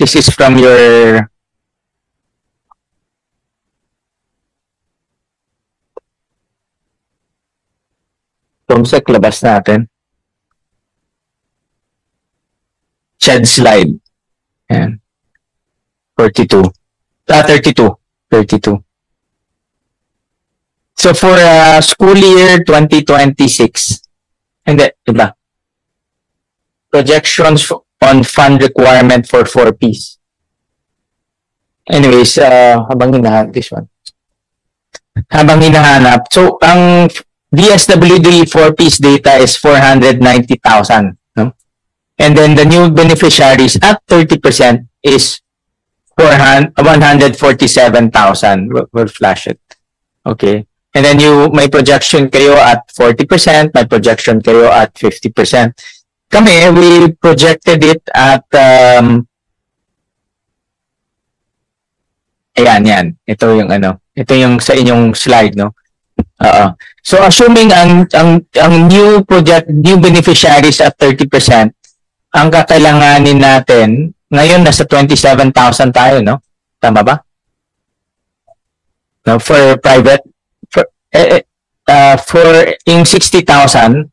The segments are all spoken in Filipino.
This is from your Tomsec, labas natin. Shed slide. Ayan. 42. 32. 32. So for school year 2026, hindi, diba? Projections on fund requirement for 4Ps. Anyways, habang hinahanap this one. Habang hinahanap. So, ang DSWD 4Ps data is 490,000. No? And then the new beneficiaries at 30% is 147,000. We'll flash it. Okay. And then may projection kayo at 40%, may projection kayo at 50%. Kami, we projected it at ayan. Ito yung ito yung sa inyong slide, no? So assuming ang new beneficiaries at 30%, ang kakailanganin natin ngayon nasa 27,000 tayo, no? Tama ba? No, for private for in 60,000.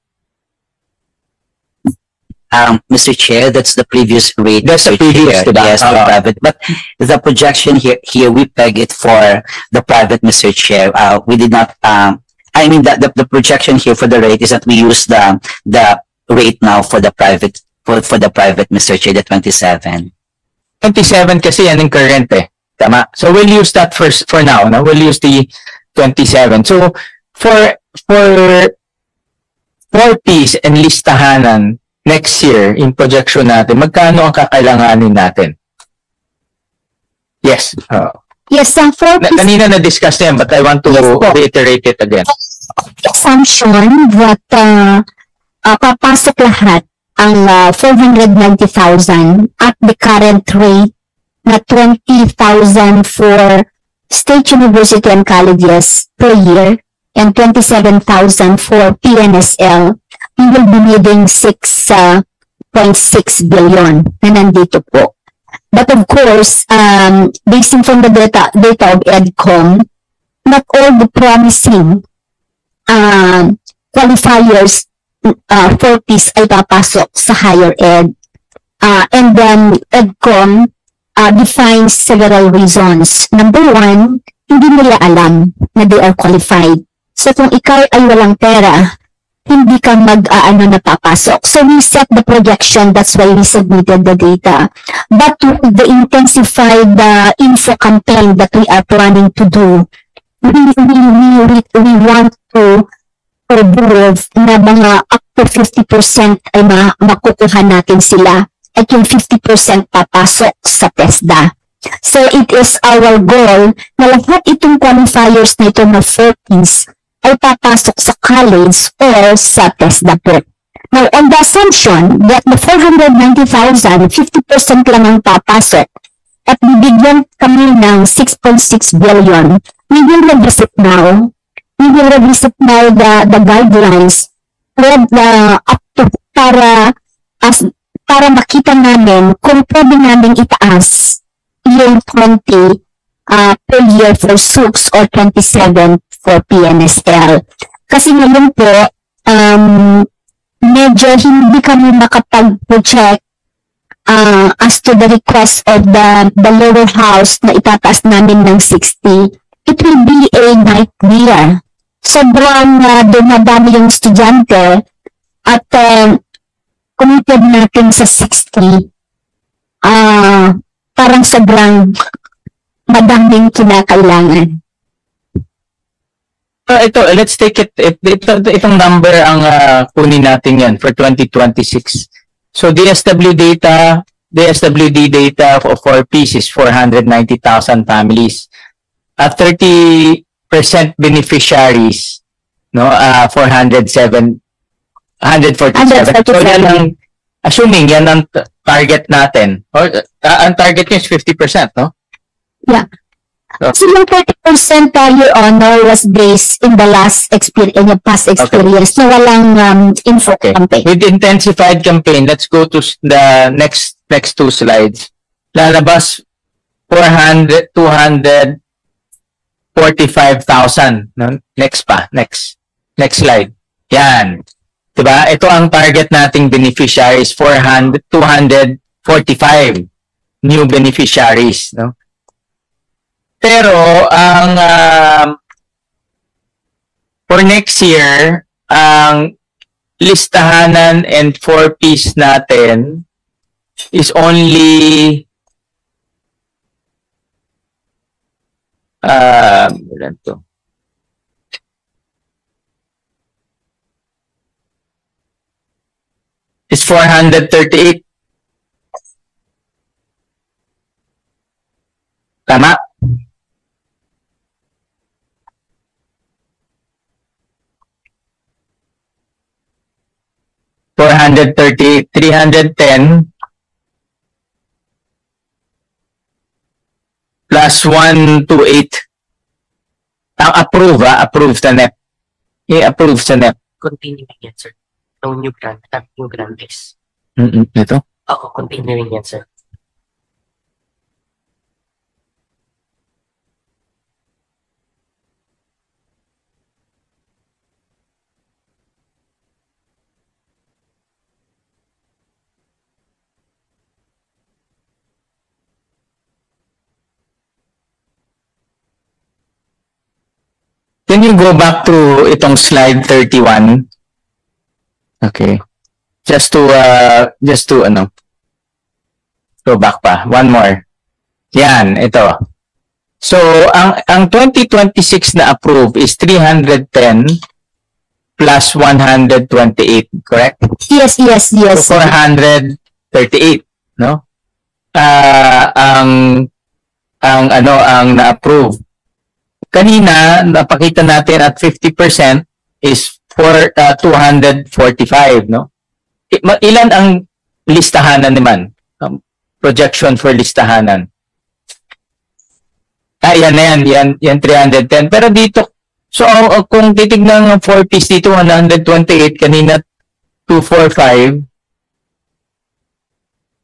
Mr. Chair, that's the previous rate. That's the previous, yes, for private. But the projection here we peg it for the private, Mr. Chair. We did not. I mean that the projection here for the rate is that we use the rate now for the private for the private, Mr. Chair, the 27. 27 kasi yan yung current Tama. So we'll use that first for now. No? We'll use the 27. So for 4Ps and listahanan next year in projection natin, magkano ang kakailanganin natin? Yes. Yes, for kanina na-discuss na yan, but I want to reiterate it again. Assumption that papasok lahat ang 490,000 at the current rate na 20,000 for state university and colleges per year and 27,000 for PNSL, we will be needing 6.6 billion na nandito po. But of course, based from the data of EDCOM, not all the promising qualifiers for PIS ay papasok sa higher ed. And then EDCOM defines several reasons. Number one, hindi nila alam na they are qualified. So kung ikaw ay walang pera, hindi ka na papasok. So we set the projection, that's why we submitted the data. But with the intensified info campaign that we are planning to do, we want to prove na mga up to 50% ay makukuha natin sila at yung 50% papasok sa TESDA. So it is our goal na lahat itong qualifiers na ito na 40s ay papasok sa college or sa TESDA po. Now, on the assumption that the 490,000, 50% lang ang papasok at bibigyan kami ng 6.6 billion, we will revisit now. We will revisit now the guidelines with up to para makita namin kung pwede namin itaas yung 20 per year for SUCS or 27 for PNSL. Kasi ngayon po, medyo hindi kami makapag-project as to the request of the lower house na itataas namin ng 60. It will be a nightmare. Sobrang dumadami yung estudyante at committed natin sa 60. Parang sobrang madaming kinakailangan. Ito, let's take it. Itong number ang kunin natin yan for 2026. So DSWD data for Ps is 490,000 families. At 30% beneficiaries, no, 147. So yan ang, assuming yan ang target natin. Or ang target nyo is 50%, no? Yeah. So yung 30% Your Honor was based in the past experience na walang info campaign. With intensified campaign, let's go to the next two slides. lalabas 245,000. No? Next pa. Next slide. Yan. Diba? Ito ang target nating beneficiaries, 245 new beneficiaries. No? Pero, for next year, ang listahanan and 4Ps natin is only ilan to? Is 438. Tama? $438, 310 plus 128. Ang approve sa NEP. I-approve sa NEP. Continuing yan, sir. No new grant, new grant is. Ito? Oo, continuing yan, sir. Can you go back to itong slide 31? Okay. Just to go back pa. One more. Yan, ito. So, ang 2026 na approve is 310 plus 128, correct? Yes. So, 438, no? Ang na-approve. Kanina, napakita natin at 50% is for 245, no? Ilan ang listahanan naman? Projection for listahanan. Yan 310. Pero dito, so kung titignan ng 4Ps dito, 128, kanina 245.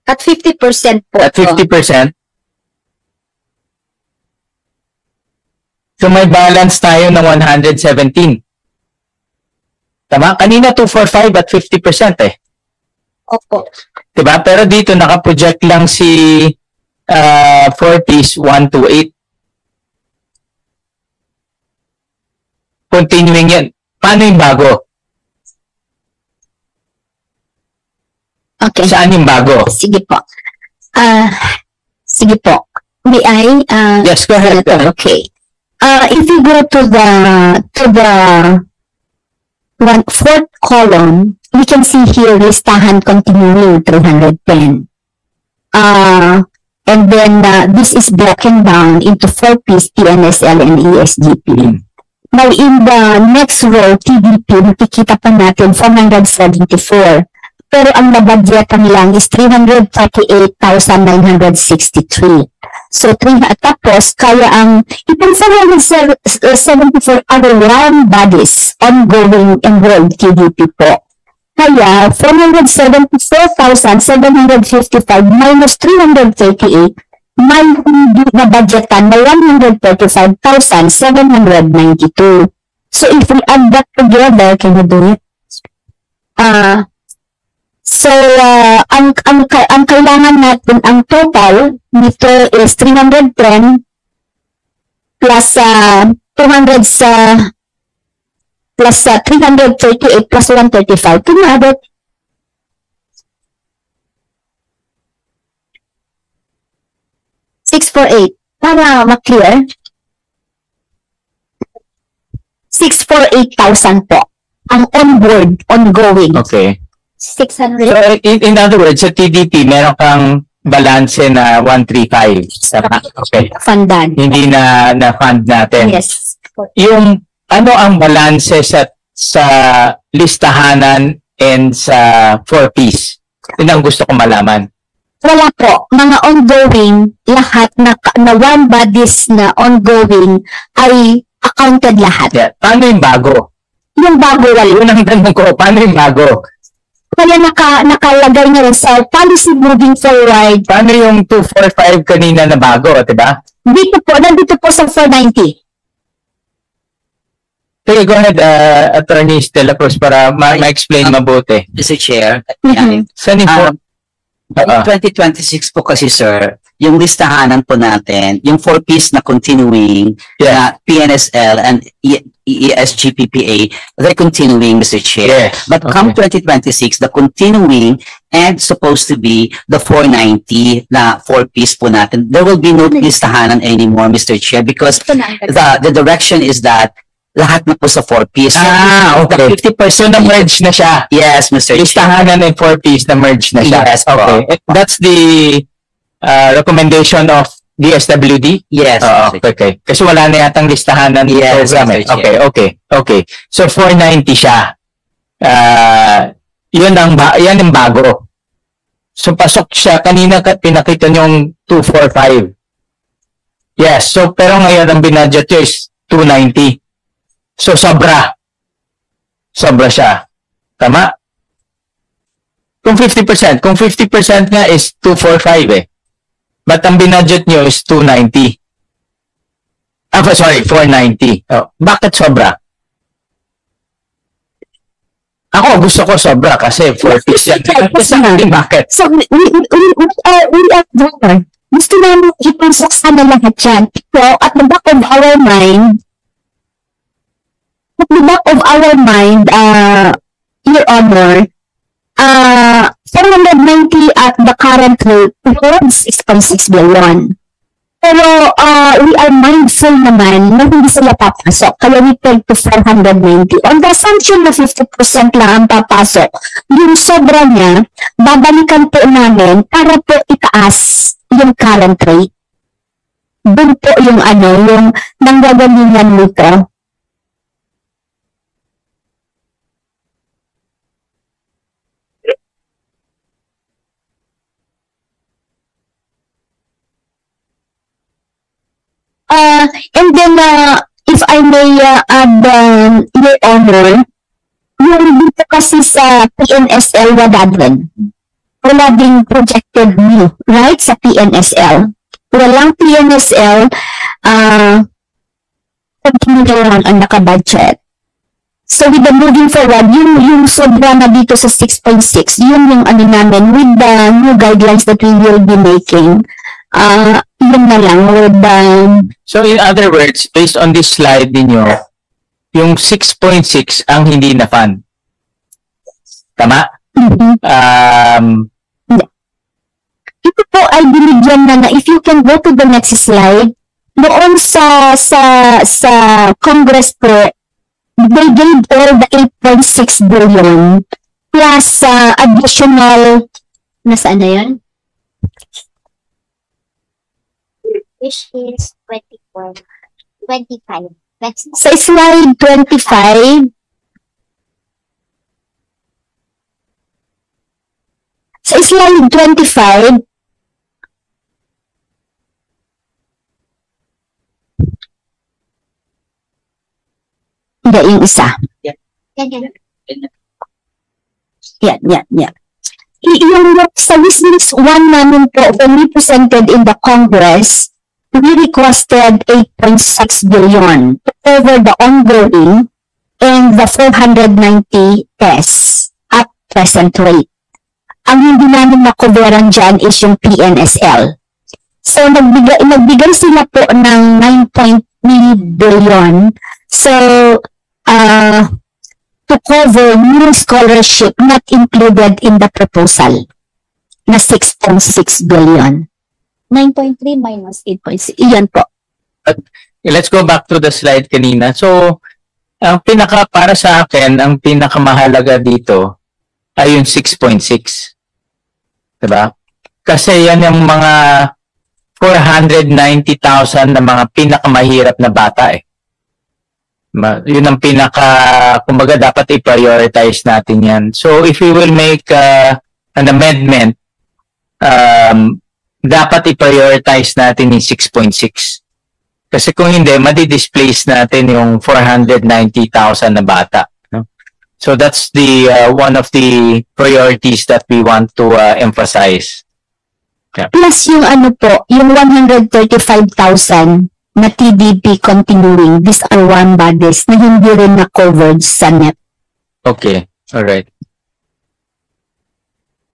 At 50% po. At 50%. So may balance tayo ng 117. Tama? Kanina 245 at 50% eh. Opo. Diba? Pero dito nakaproject lang si 4Ps 128. Continuing yan. Paano yung bago? Okay. Saan yung bago? Sige po. Sige po. May I? Yes, go ahead. Okay. If you go to the fourth column, we can see here listahan continuing 310. And then this is broken down into 4Ps, TNSL, and ESGP. Now, in the next row, TDP, nakikita pa natin 474. Pero ang nabudgetan lang is 338,963. So, tapos, kaya ang itong 474 other land bodies ongoing enrolled TDP po. Kaya, 474,755 minus 338, may hindi na budgetan na 135,792. So, if we add that together, can you do it? So, ang kailangan natin, ang total nito is 310 plus 200 plus 338 plus 135. Can you add it? 648. Para ma-clear. 648,000 po. Ang onboard, ongoing. Okay. 600. So, in other words, sa TDP, meron kang balance na 135. Tama? Okay. Fundan. Hindi na-fund natin. Yes. Yung, ano ang balance sa listahanan and sa 4Ps? Yun ang gusto kong malaman. Wala po. Mga ongoing, lahat na one bodies na ongoing ay accounted lahat. Yeah. Paano yung bago? Yung bago wala. Yun ang tanong ko, paano yung bago? Kaya nakalagay niya sa policy moving forward. Paano yung 245 kanina na bago, diba? Nandito po sa 490. Sige, go ahead, Attorney Stella Cruz, para ma-explain mabuti. Mr. Chair, Saan yung in 2026 po kasi, sir, yung listahanan po natin, yung 4Ps na continuing, na PNSL and ESGPPA, they're continuing, Mr. Chair. Yes. But come 2026, the continuing and supposed to be the 490 na 4Ps po natin, there will be no listahanan anymore, Mr. Chair, because the direction is that lahat na po sa 4Ps. Okay. The 50%. So, na-merge na siya. Yes, Mr. Chair. Listahanan ng 4Ps na-merge na siya. Yes, okay. That's the recommendation of DSWD? Yes. Okay. Kasi wala na yatang listahanan ng program. Mr. Chair. Okay. So, 490 siya. Yan ang bago. So, pasok siya. Kanina pinakita niyong 245. Yes. So, pero ngayon ang binudget nyo is 290. So, sobra siya. Tama? Kung 50% nga is 245 eh. But ang binudget nyo is 290. Sorry, 490. Oh, bakit sobra? Ako, gusto ko sobra kasi 40%. Bakit? So, we are there. Gusto namin ipasok sana lahat yan. So, at the back of our mind, Your Honor, 490 at the current rate towards 6.6 billion. Pero we are mindful naman na hindi sila papasok. Kaya we peg to 490. On the assumption na 50% lang ang papasok, yung sobra niya, babalikan po namin para po itaas yung current rate. Doon po yung yung nanggagalingan nito. And then, if I may add, Your Honor, yung dito kasi sa PNSL wala ding projected new, right, sa PNSL. Walang PNSL, continue lang ang naka-budget. So, with the moving forward, yung sobra na dito sa 6.6, yun yung namin, with the new guidelines that we will be making, yun na lang, with So, in other words, based on this slide ninyo, yung 6.6 ang hindi na-fund. Tama? Ito po ay binigyan na if you can go to the next slide, noon sa Congress po, they gave all the 8.6 billion plus additional, nasaan na yan? Which is 25. Sa slide 25, sa slide 25, hindi, yung isa. Yan. Yung sa Business 1 namin po, when we presented in the Congress, we requested 8.6 billion to cover the ongoing and the 490 tests at present rate. Ang hindi namin na-coveran dyan is yung PNSL. So, nagbigay sila po ng 9.3 billion. So, to cover new scholarship not included in the proposal na 6.6 billion. 9.3 minus 8.6. Iyan po. Let's go back to the slide kanina. So, para sa akin, ang pinakamahalaga dito ay yung 6.6. Diba? Kasi yan yung mga 490,000 na mga pinakamahirap na bata eh. Yun ang kumbaga dapat i-prioritize natin yan. So, if we will make an amendment, dapat i-prioritize natin yung 6.6. Kasi kung hindi, madi-displace natin yung 490,000 na bata. No? So that's the one of the priorities that we want to emphasize. Plus yung ano po, yung 135,000 na TDP continuing, these are one bodies na hindi rin na-covered sa NEP. Okay, all right.